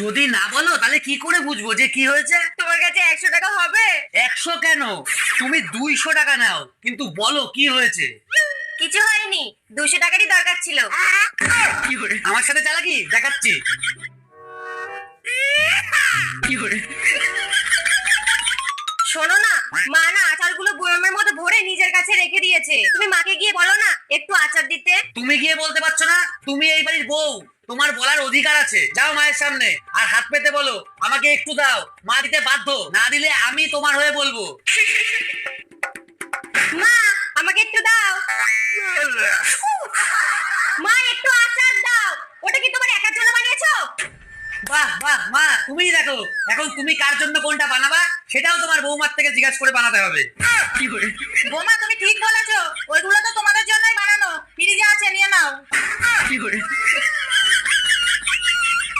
যদি না বলো তাহলে কি করে বুঝবো যে কি হয়েছে? তোমার কাছে 100 টাকা হবে? 100 কেন, তুমি 200 টাকা নাও, কিন্তু বলো কি হয়েছে। কিছু হয়নি, 200 টাকারই দরকার ছিল। আমার সাথে চালাকি দেখাচ্ছি। শোনো না, মা না আচারগুলো বয়মের মধ্যে ভরে নিজের কাছে রেখে দিয়েছে। তুমি মাকে গিয়ে বলো না একটু আচার দিতে। তুমি গিয়ে বলতে পারছো না? তুমি এই বাড়ির বউ, তোমার বলার অধিকার আছে। যাও মায়ের সামনে আর হাত পেতে বলো আমাকে একটু দাও। মা দিতে বাধ্য, না দিলে আমি তোমার হয়ে বলবো। মা, আমাকে একটু দাও। মা, একটু আচার দাও। ওটা কি তোমার একার জন্য বানিয়েছো? বাহ বাহ মা, তুমিই দেখো এখন তুমি কার জন্য কোনটা বানাবা সেটাও তোমার বৌমার থেকে জিজ্ঞাসা করে বানাতে হবে। বৌমা, তুমি ঠিক বলেছো, ওইগুলো তো তোমাদের জন্যই বানানো। ফ্রিজে আছে, নিয়ে নাও।